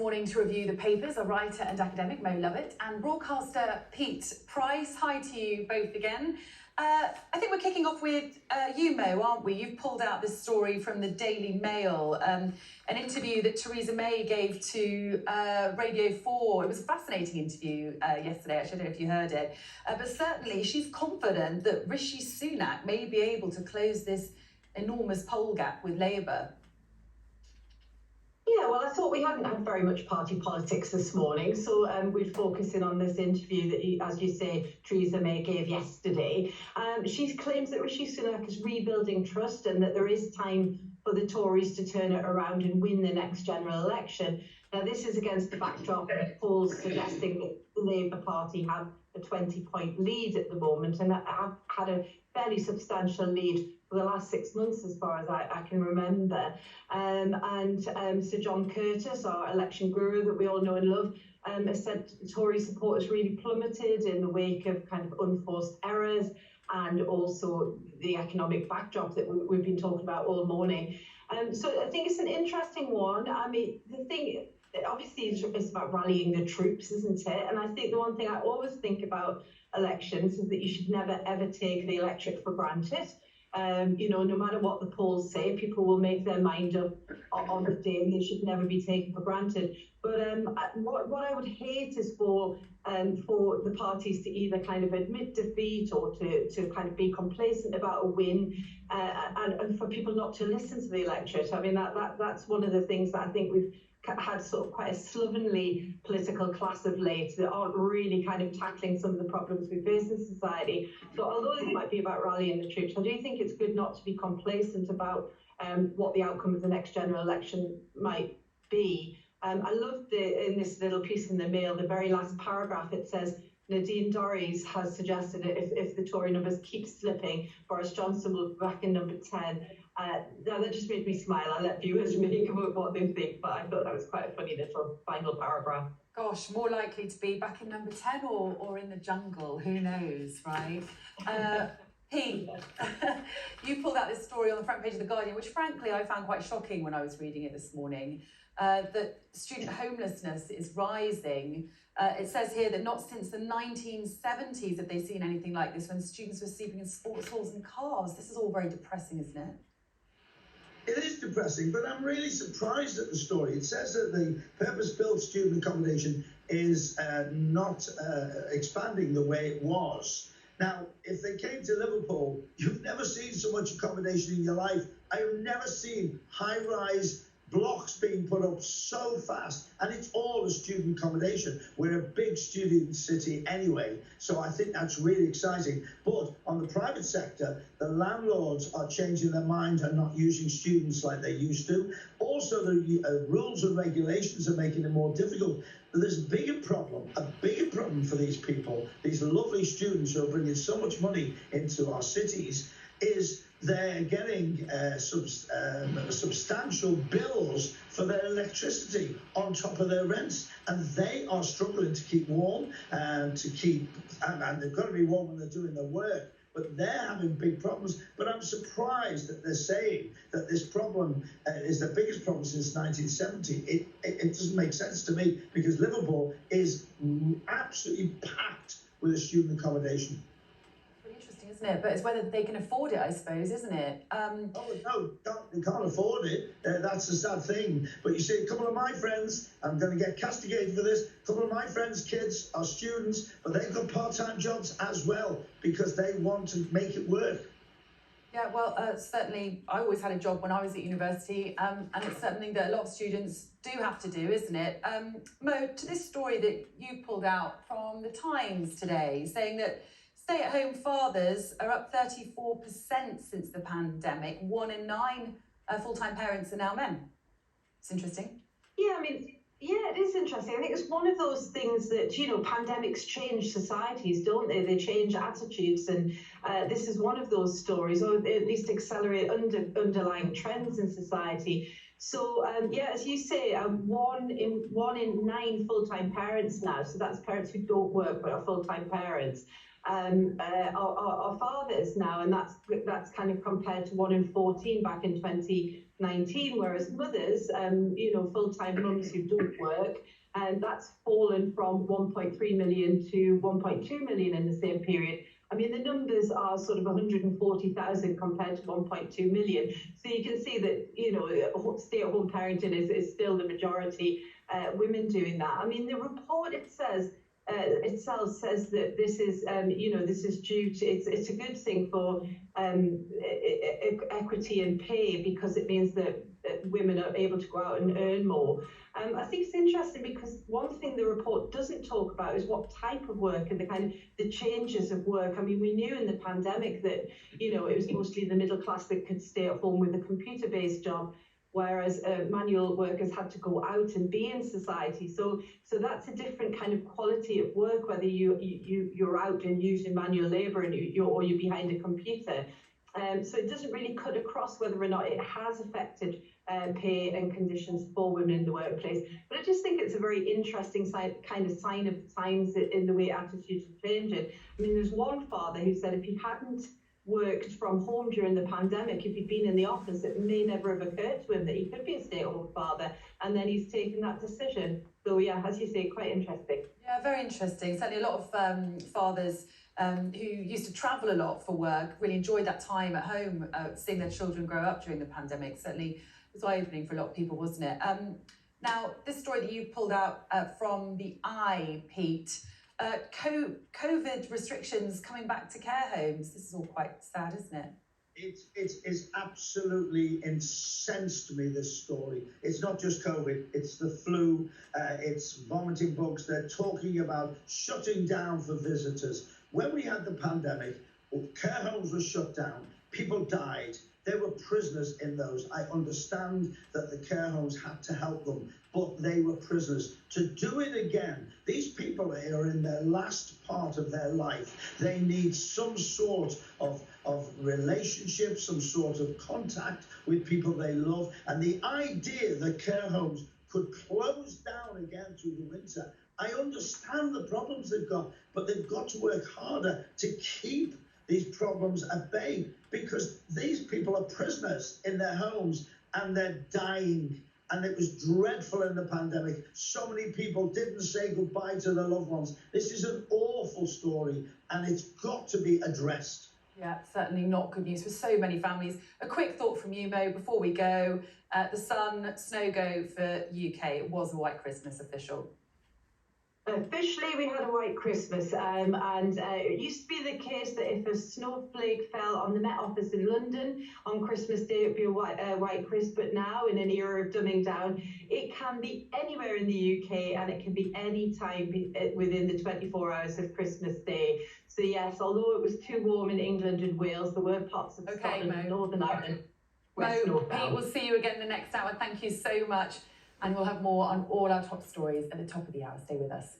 morning to review the papers are writer and academic Mo Lovett and broadcaster Pete Price. Hi to you both again. I think we're kicking off with you, Mo, aren't we? You've pulled out this story from the Daily Mail, an interview that Theresa May gave to Radio 4. It was a fascinating interview yesterday, actually. I don't know if you heard it. But certainly she's confident that Rishi Sunak may be able to close this enormous poll gap with Labour. Yeah, well, I thought we hadn't had very much party politics this morning, so we'd focus in on this interview that, as you say, Theresa May gave yesterday. She claims that Rishi Sunak is rebuilding trust and that there is time for the Tories to turn it around and win the next general election. Now, this is against the backdrop of polls suggesting that the Labour Party have a 20-point lead at the moment and have had a fairly substantial lead for the last 6 months, as far as I can remember. Sir John Curtis, our election guru that we all know and love, has said Tory support has really plummeted in the wake of kind of unforced errors and also the economic backdrop that we've been talking about all morning. So I think it's an interesting one. I mean, the thing, obviously, it's about rallying the troops, isn't it? And I think the one thing I always think about elections is that you should never, ever take the electorate for granted. No matter what the polls say, people will make their mind up on the day, and they should never be taken for granted. But what I would hate is for the parties to either kind of admit defeat or to kind of be complacent about a win, and for people not to listen to the electorate. I mean, that's one of the things that I think we've had sort of quite a slovenly political class of late that aren't really kind of tackling some of the problems we face in society. So although this might be about rallying the troops, I do think it's good not to be complacent about what the outcome of the next general election might be. I loved in this little piece in the Mail, the very last paragraph, it says, Nadine Dorries has suggested if the Tory numbers keep slipping, Boris Johnson will be back in number 10. Now that just made me smile. I'll let viewers make of what they think, but I thought that was quite a funny little final paragraph. Gosh, more likely to be back in number 10 or in the jungle, who knows, right? Pete, you pulled out this story on the front page of The Guardian, which frankly I found quite shocking when I was reading it this morning, that student homelessness is rising. It says here that not since the 1970s have they seen anything like this, when students were sleeping in sports halls and cars. This is all very depressing, isn't it? It is depressing, but I'm really surprised at the story. It says that the purpose-built student accommodation is not expanding the way it was. Now, if they came to Liverpool, you've never seen so much accommodation in your life. I have never seen high-rise blocks being put up so fast, and it's all a student accommodation. We're a big student city anyway, so I think that's really exciting. But on the private sector, the landlords are changing their mind and not using students like they used to. Also, the rules and regulations are making it more difficult. But there's a bigger problem for these people, these lovely students who are bringing so much money into our cities, is they're getting substantial bills for their electricity on top of their rents, and they are struggling to keep warm and they've got to be warm when they're doing their work, but they're having big problems. But I'm surprised that they're saying that this problem is the biggest problem since 1970. It doesn't make sense to me, because Liverpool is absolutely packed with a student accommodation. Isn't it? But it's whether they can afford it, I suppose, isn't it? Oh no, they can't afford it. That's the sad thing. But you see, a couple of my friends, I'm going to get castigated for this, a couple of my friends' kids are students, but they've got part-time jobs as well because they want to make it work. Yeah, well, certainly I always had a job when I was at university, and it's something that a lot of students do have to do, isn't it? Mo, to this story that you pulled out from The Times today, saying that stay-at-home fathers are up 34% since the pandemic. 1 in 9 full-time parents are now men. It's interesting. Yeah, I mean, yeah, it is interesting. I think it's one of those things that, pandemics change societies, don't they? They change attitudes, and this is one of those stories, or at least accelerate underlying trends in society. So, as you say, 1 in 9 full-time parents now, so that's parents who don't work but are full-time parents, are fathers now, and that's kind of compared to 1 in 14 back in 2019. Whereas mothers, full-time mums who don't work, and that's fallen from 1.3 million to 1.2 million in the same period. I mean, the numbers are sort of 140,000 compared to 1.2 million. So you can see that, stay-at-home parenting is still the majority, women doing that. I mean, the report itself says that this is, this is due to, it's a good thing for equity in pay, because it means that women are able to go out and earn more. I think it's interesting because one thing the report doesn't talk about is what type of work and the changes of work. I mean, we knew in the pandemic that, it was mostly the middle class that could stay at home with a computer-based job, whereas manual workers had to go out and be in society. So that's a different kind of quality of work, whether you're out and using manual labour or you're behind a computer. So it doesn't really cut across whether or not it has affected pay and conditions for women in the workplace. But I just think it's a very interesting kind of sign of times in the way attitudes are changing. I mean, there's one father who said if he hadn't worked from home during the pandemic, if he'd been in the office, it may never have occurred to him that he could be a stay-at-home father, and then he's taken that decision. So yeah, as you say, quite interesting. Yeah, very interesting. Certainly a lot of fathers who used to travel a lot for work really enjoyed that time at home, seeing their children grow up during the pandemic. Certainly it was eye-opening for a lot of people, wasn't it? Now, this story that you pulled out from the Eye, Pete, COVID restrictions coming back to care homes. This is all quite sad, isn't it? It's absolutely incensed me, this story. It's not just COVID, it's the flu, it's vomiting bugs. They're talking about shutting down for visitors. When we had the pandemic, care homes were shut down, people died. They were prisoners in those. I understand that the care homes had to help them, but they were prisoners. To do it again, these people are in their last part of their life. They need some sort of relationship, some sort of contact with people they love. And the idea that care homes could close down again through the winter, I understand the problems they've got, but they've got to work harder to keep these problems at bay, because these people are prisoners in their homes and they're dying. And it was dreadful in the pandemic. So many people didn't say goodbye to their loved ones. This is an awful story, and it's got to be addressed. Yeah, certainly not good news for so many families. A quick thought from you, Mo, before we go. The sun, snow go for UK. It was a white Christmas official. Officially, we had a white Christmas, and it used to be the case that if a snowflake fell on the Met Office in London on Christmas Day, it would be a white Christmas. But now, in an era of dumbing down, it can be anywhere in the UK, and it can be any time within the 24 hours of Christmas Day. So yes, although it was too warm in England and Wales, there were parts of Scotland and Northern Ireland where snow fell. Pete, we'll see you again the next hour. Thank you so much. And we'll have more on all our top stories at the top of the hour. Stay with us.